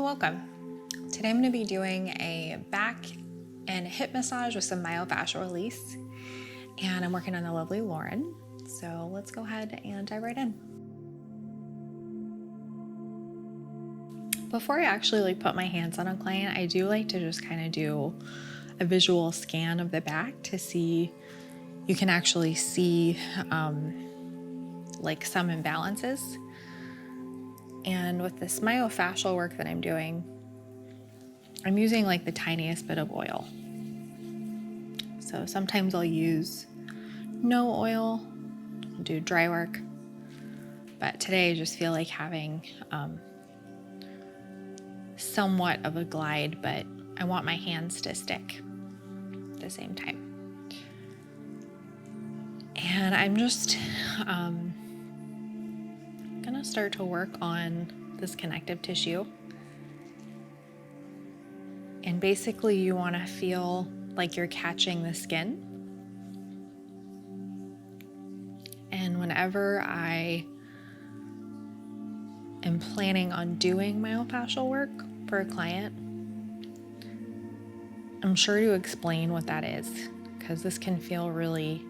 welcome. Today I'm going to be doing a back and hip massage with some myofascial release, and I'm working on the lovely Lauren. So let's go ahead and dive right in. Before I actually put my hands on a client, I do like to just kind of do a visual scan of the back to see, you can actually see like some imbalances. And with this myofascial work that I'm doing, I'm using like the tiniest bit of oil. So sometimes I'll use no oil, do dry work, but today I just feel like having somewhat of a glide, but I want my hands to stick at the same time. And I'm just gonna start to work on this connective tissue. And basically you want to feel like you're catching the skin. And whenever I am planning on doing myofascial work for a client, I'm sure to explain what that is, because this can feel really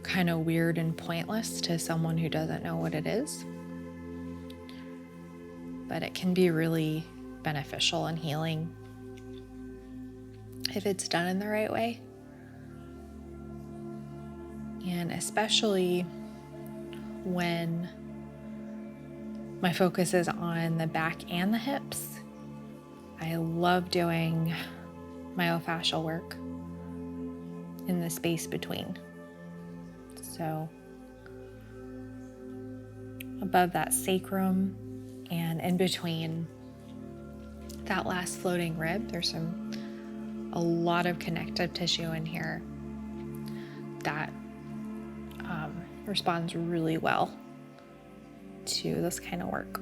kind of weird and pointless to someone who doesn't know what it is. But it can be really beneficial and healing if it's done in the right way. And especially when my focus is on the back and the hips. I love doing myofascial work in the space between. So above that sacrum and in between that last floating rib, there's a lot of connective tissue in here that responds really well to this kind of work.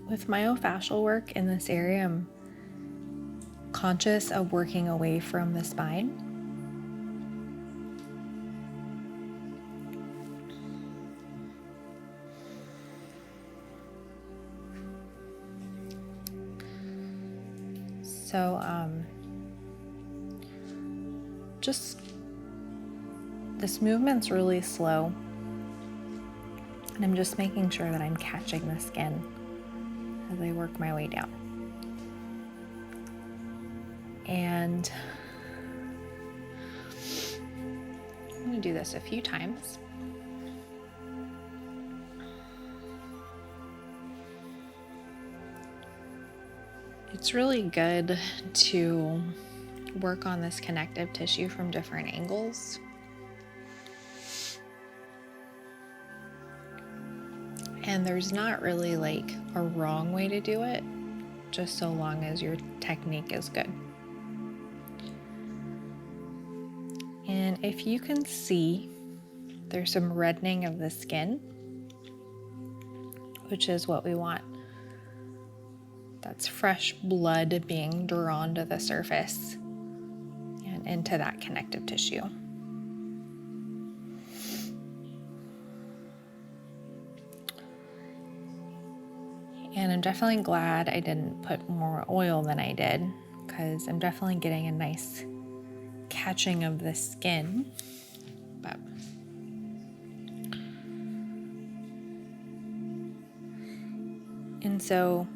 With myofascial work in this area, I'm conscious of working away from the spine. So just this movement's really slow, and I'm just making sure that I'm catching the skin as I work my way down. And I'm going to do this a few times. It's really good to work on this connective tissue from different angles. And there's not really like a wrong way to do it, just so long as your technique is good. And if you can see, there's some reddening of the skin, which is what we want. That's fresh blood being drawn to the surface and into that connective tissue. And I'm definitely glad I didn't put more oil than I did, because I'm definitely getting a nice catching of the skin. But and so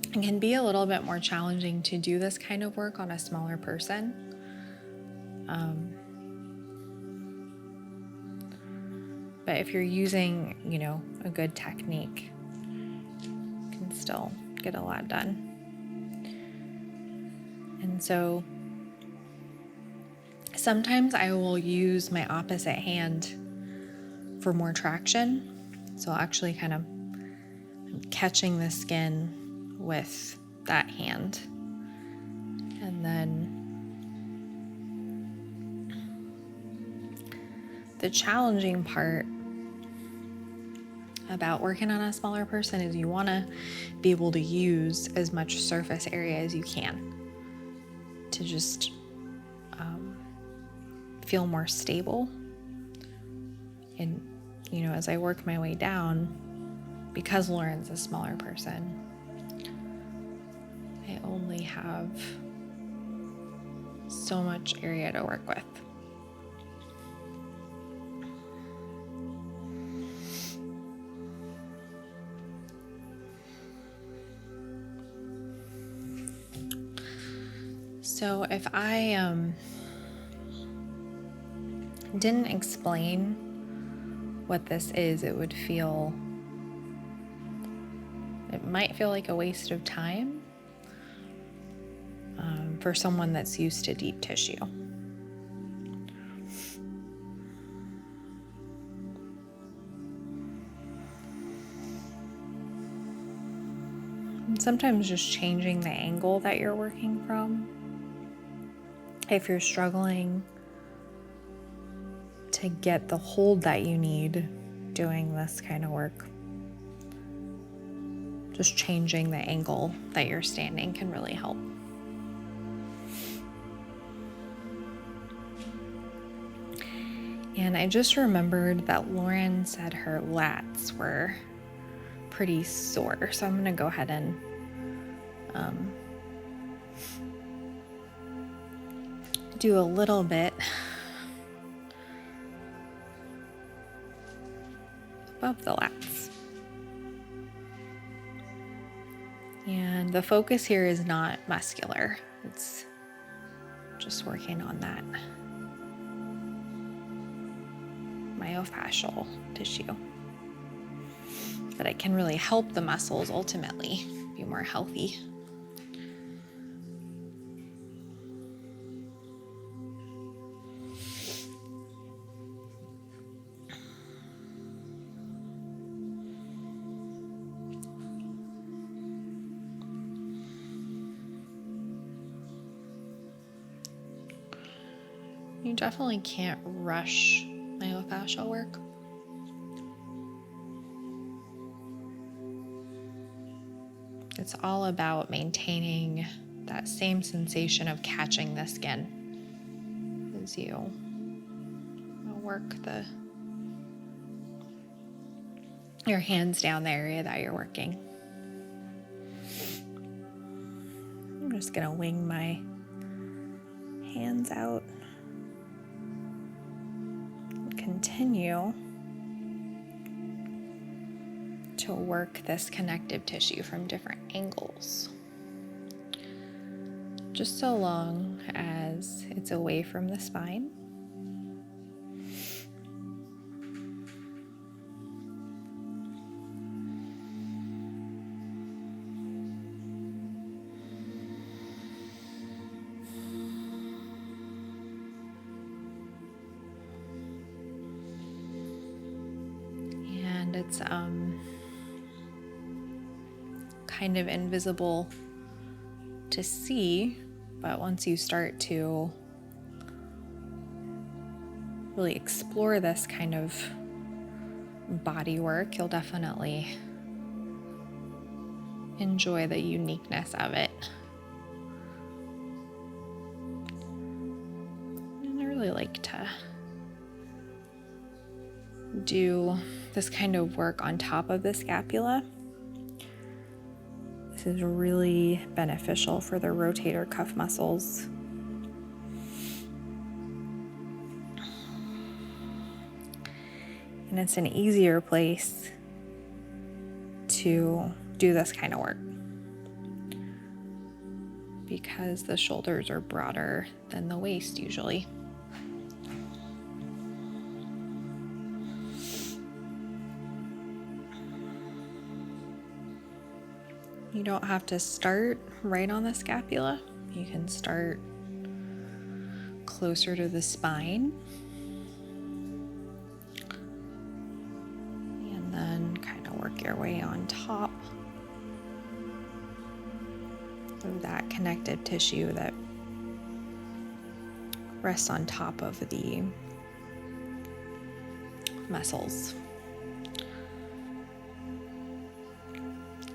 it can be a little bit more challenging to do this kind of work on a smaller person. But if you're using, a good technique, you can still get a lot done. And so sometimes I will use my opposite hand for more traction. So I'll actually kind of catching the skin with that hand. And then the challenging part about working on a smaller person is you want to be able to use as much surface area as you can to just feel more stable and as I work my way down, because Lauren's a smaller person, I only have so much area to work with. So if I didn't explain what this is, it might feel like a waste of time for someone that's used to deep tissue. And sometimes just changing the angle that you're working from. If you're struggling to get the hold that you need doing this kind of work, just changing the angle that you're standing can really help. And I just remembered that Lauren said her lats were pretty sore, so I'm gonna go ahead and do a little bit above the lats. And the focus here is not muscular, it's just working on that myofascial tissue. But it can really help the muscles ultimately be more healthy. You definitely can't rush myofascial work. It's all about maintaining that same sensation of catching the skin as you work your hands down the area that you're working. I'm just gonna wing my hands out. Continue to work this connective tissue from different angles, just so long as it's away from the spine. And it's kind of invisible to see, but once you start to really explore this kind of body work, you'll definitely enjoy the uniqueness of it. And I really like to do this kind of work on top of the scapula. This is really beneficial for the rotator cuff muscles. And it's an easier place to do this kind of work because the shoulders are broader than the waist usually. You don't have to start right on the scapula. You can start closer to the spine and then kind of work your way on top of that connective tissue that rests on top of the muscles.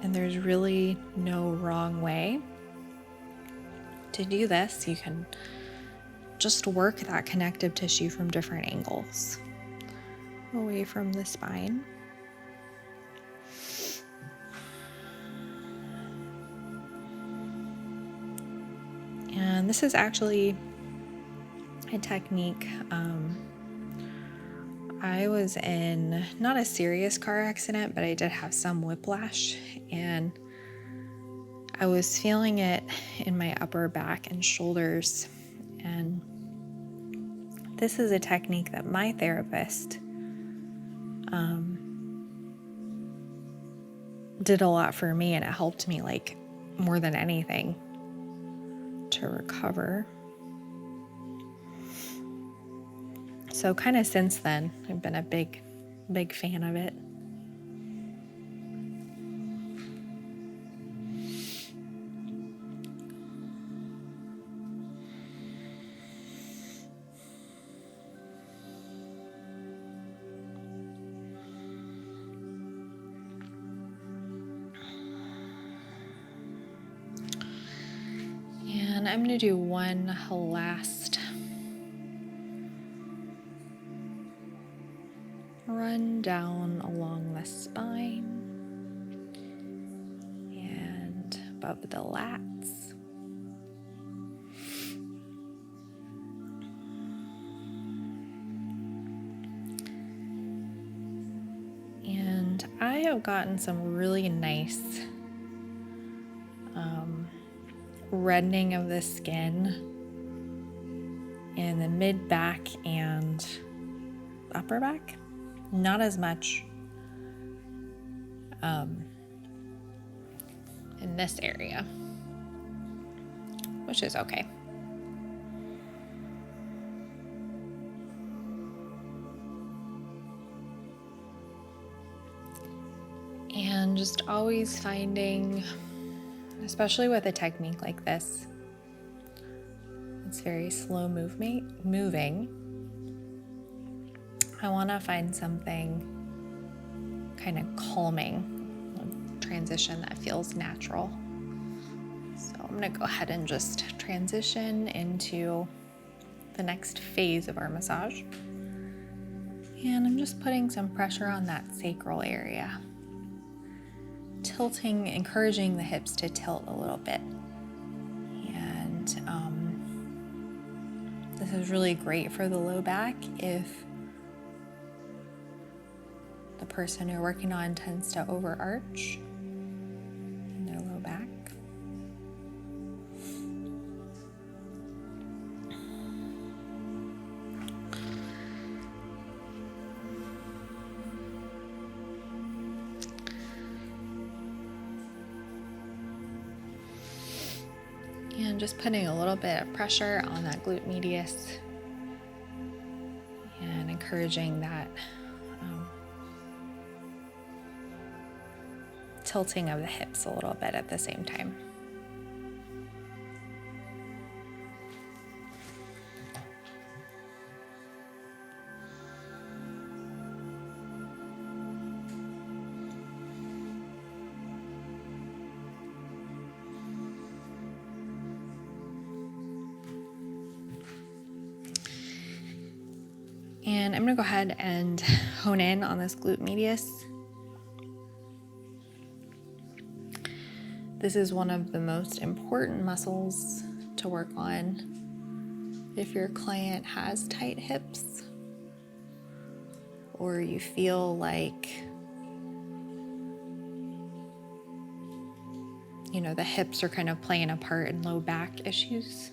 And there's really no wrong way to do this. You can just work that connective tissue from different angles. away from the spine. And this is actually a technique. I was in not a serious car accident, but I did have some whiplash, and I was feeling it in my upper back and shoulders. And this is a technique that my therapist did a lot for me, and it helped me like more than anything to recover. So kind of since then, I've been a big fan of it. And I'm going to do one last run down along the spine and above the lats. And I have gotten some really nice reddening of the skin in the mid back and upper back. Not as much in this area, which is okay. And just always finding, especially with a technique like this, it's very slow moving. I want to find something kind of calming, a transition that feels natural. So I'm going to go ahead and just transition into the next phase of our massage. And I'm just putting some pressure on that sacral area. Tilting, encouraging the hips to tilt a little bit. And this is really great for the low back if the person you're working on tends to overarch in their low back. And just putting a little bit of pressure on that glute medius and encouraging that tilting of the hips a little bit at the same time. And I'm going to go ahead and hone in on this glute medius. This is one of the most important muscles to work on if your client has tight hips or you feel like, you know, the hips are kind of playing a part in low back issues.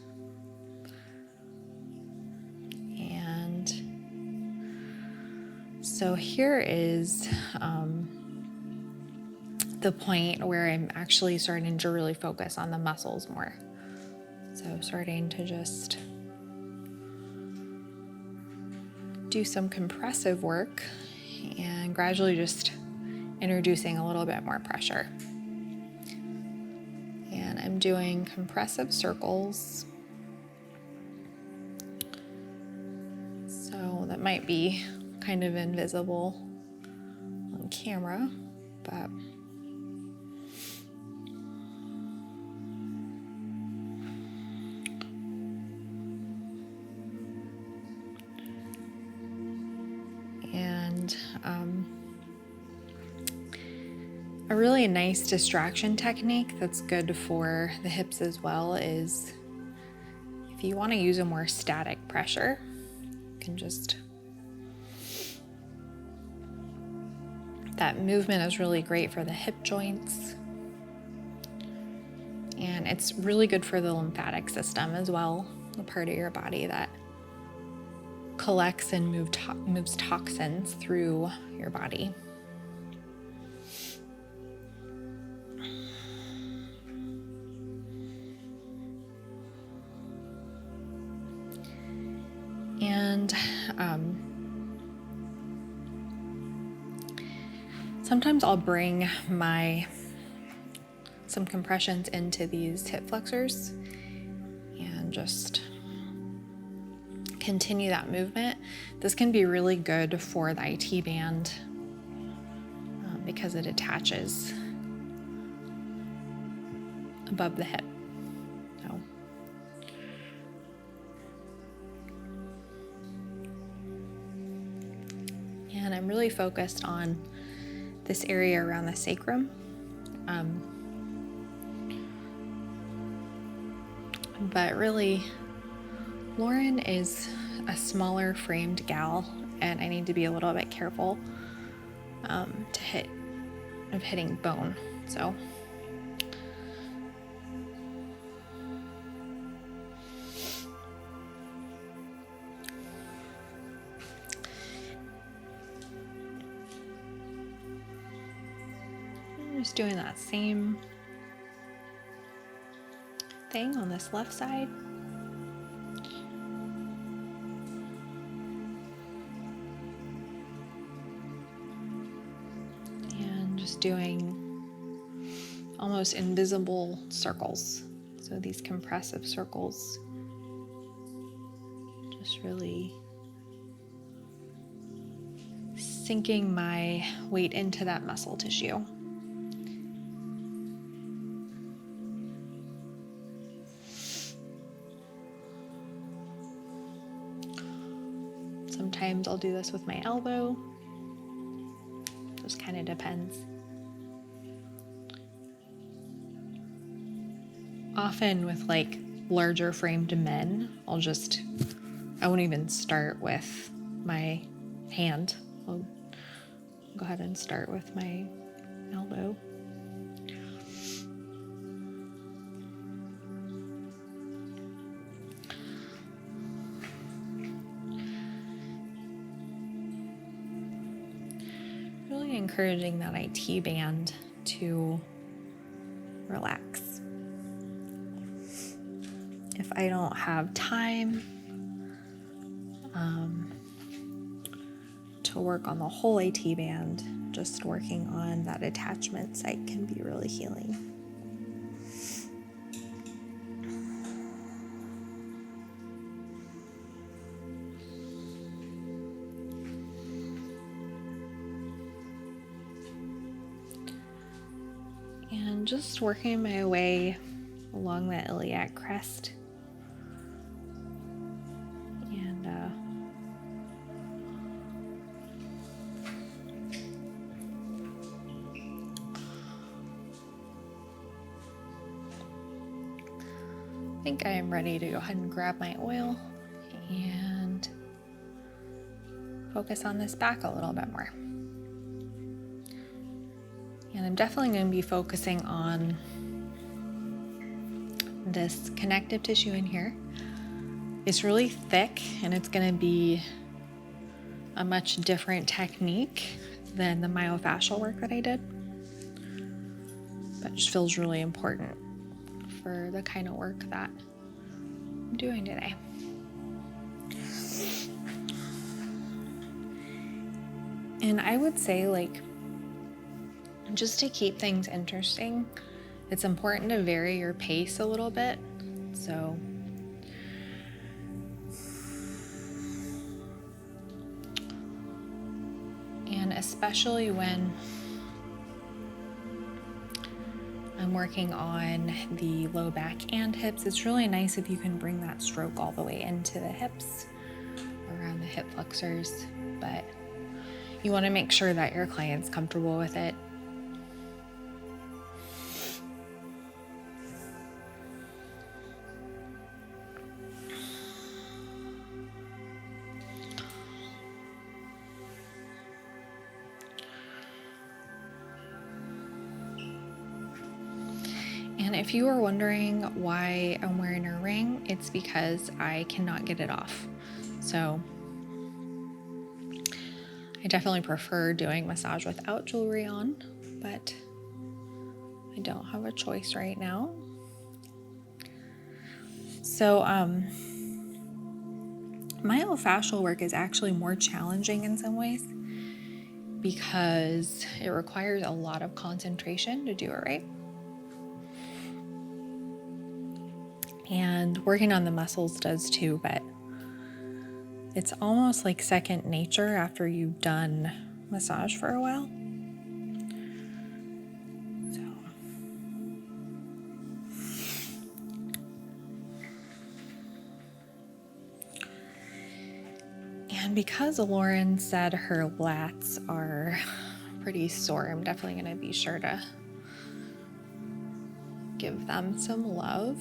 So here is the point where I'm actually starting to really focus on the muscles more. So starting to just do some compressive work and gradually just introducing a little bit more pressure. And I'm doing compressive circles. So that might be kind of invisible on camera, but and A really nice distraction technique that's good for the hips as well is if you want to use a more static pressure, you can just, that movement is really great for the hip joints. And it's really good for the lymphatic system as well, the part of your body that collects and moves toxins through your body. And sometimes I'll bring some compressions into these hip flexors and just continue that movement. This can be really good for the IT band because it attaches above the hip. So. And I'm really focused on this area around the sacrum. But really, Lauren is a smaller framed gal, and I need to be a little bit careful hitting bone. So I'm just doing that same thing on this left side. And just doing almost invisible circles. So these compressive circles, just really sinking my weight into that muscle tissue. Sometimes I'll do this with my elbow. Just kind of depends. Often with like larger framed men, I won't even start with my hand. I'll go ahead and start with my elbow. Really encouraging that IT band to relax. If I don't have time to work on the whole IT band, just working on that attachment site can be really healing. And just working my way along the iliac crest. And I think I am ready to go ahead and grab my oil and focus on this back a little bit more. And I'm definitely going to be focusing on this connective tissue in here. It's really thick and it's going to be a much different technique than the myofascial work that I did. But it just feels really important for the kind of work that I'm doing today. And I would say, like, just to keep things interesting, it's important to vary your pace a little bit. So and especially when I'm working on the low back and hips, it's really nice if you can bring that stroke all the way into the hips, around the hip flexors, but you want to make sure that your client's comfortable with it. And if you are wondering why I'm wearing a ring, it's because I cannot get it off. So I definitely prefer doing massage without jewelry on, but I don't have a choice right now. So myofascial work is actually more challenging in some ways because it requires a lot of concentration to do it right. And working on the muscles does too, but it's almost like second nature after you've done massage for a while. And because Lauren said her lats are pretty sore, I'm definitely going to be sure to give them some love.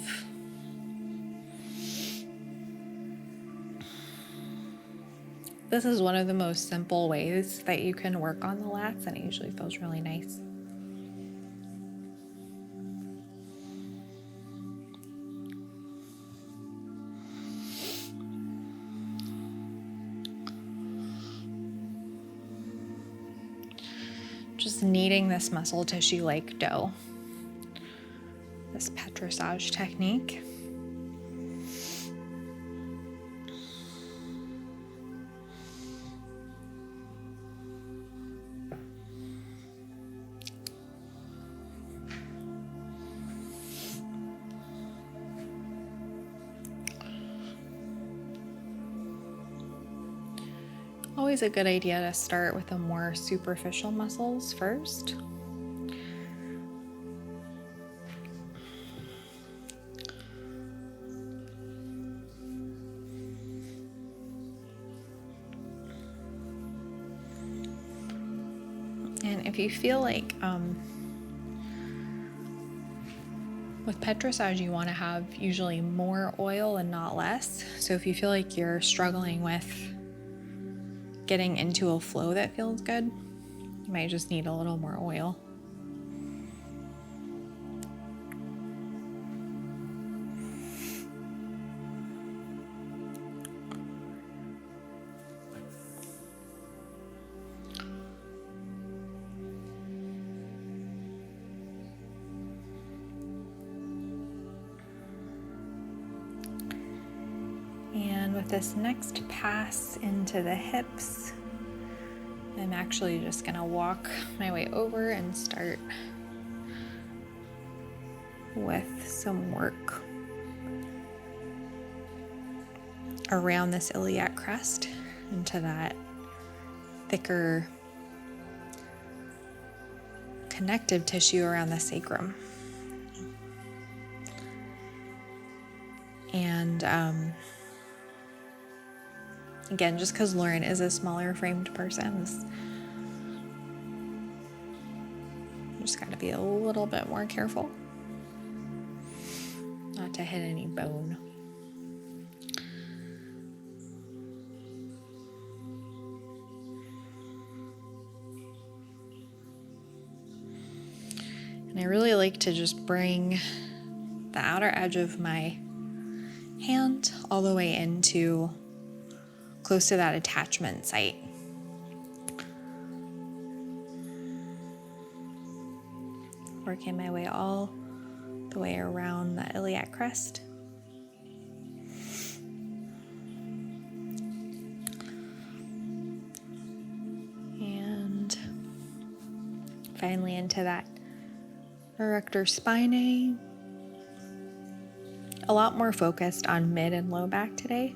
This is one of the most simple ways that you can work on the lats, and it usually feels really nice. Just kneading this muscle tissue like dough. This petrissage technique. Always a good idea to start with the more superficial muscles first. And if you feel like with petrissage, you want to have usually more oil and not less. So if you feel like you're struggling with getting into a flow that feels good, you might just need a little more oil. And with this next pass into the hips, I'm actually just going to walk my way over and start with some work around this iliac crest into that thicker connective tissue around the sacrum. And again, just because Lauren is a smaller framed person, you just got to be a little bit more careful not to hit any bone. And I really like to just bring the outer edge of my hand all the way into close to that attachment site. Working my way all the way around the iliac crest. And finally into that erector spinae. A lot more focused on mid and low back today.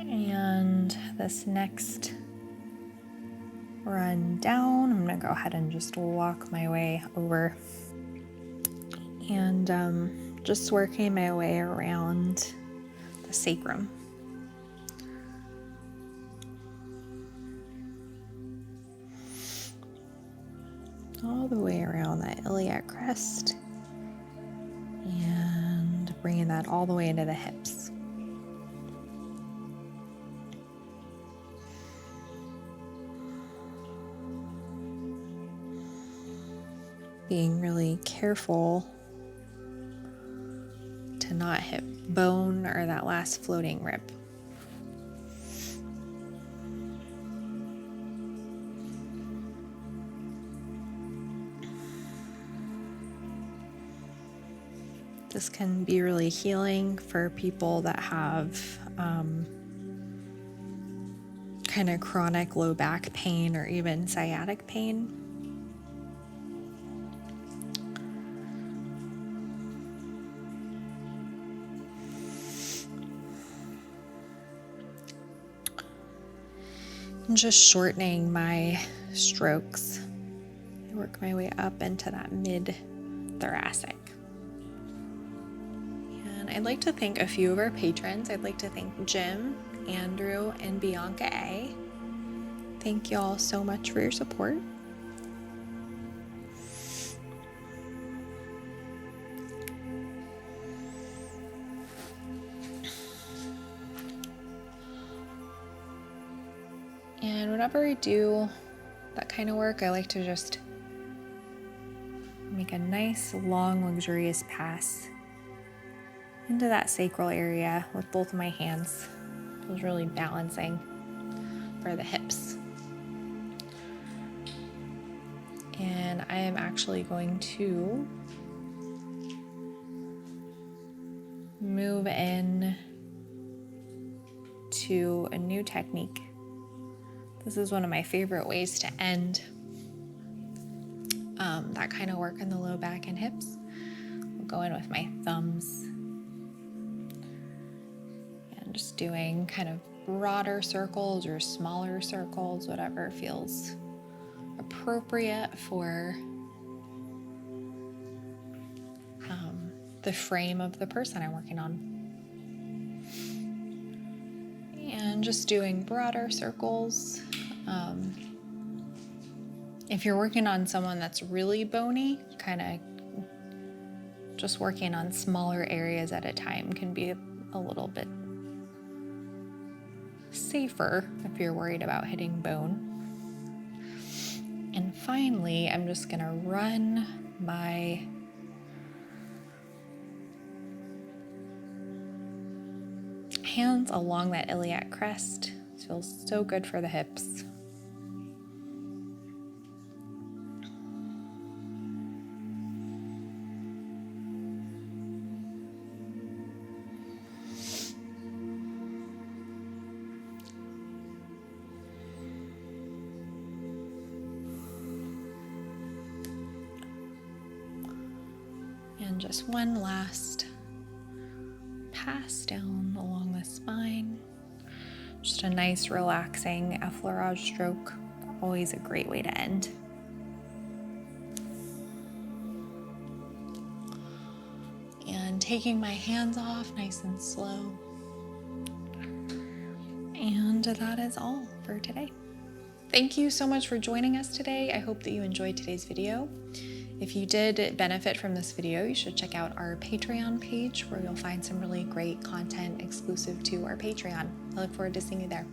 And this next run down, I'm going to go ahead and just walk my way over and just working my way around the sacrum. All the way around that iliac crest and bringing that all the way into the hips. Being really careful to not hit bone or that last floating rib. This can be really healing for people that have kind of chronic low back pain or even sciatic pain. And just shortening my strokes. I work my way up into that mid-thoracic. And I'd like to thank a few of our patrons. I'd like to thank Jim, Andrew, and Bianca A. Thank you all so much for your support. And whenever I do that kind of work, I like to just make a nice, long, luxurious pass into that sacral area with both of my hands. Feels really balancing for the hips. And I am actually going to move in to a new technique. This is one of my favorite ways to end that kind of work in the low back and hips. I'll go in with my thumbs and just doing kind of broader circles or smaller circles, whatever feels appropriate for the frame of the person I'm working on. And just doing broader circles. If you're working on someone that's really bony, kind of just working on smaller areas at a time can be a little bit safer if you're worried about hitting bone. And finally, I'm just going to run my hands along that iliac crest. It feels so good for the hips. And just one last pass down along the spine. Just a nice relaxing effleurage stroke. Always a great way to end. And taking my hands off nice and slow. And that is all for today. Thank you so much for joining us today. I hope that you enjoyed today's video. If you did benefit from this video, you should check out our Patreon page where you'll find some really great content exclusive to our Patreon. I look forward to seeing you there.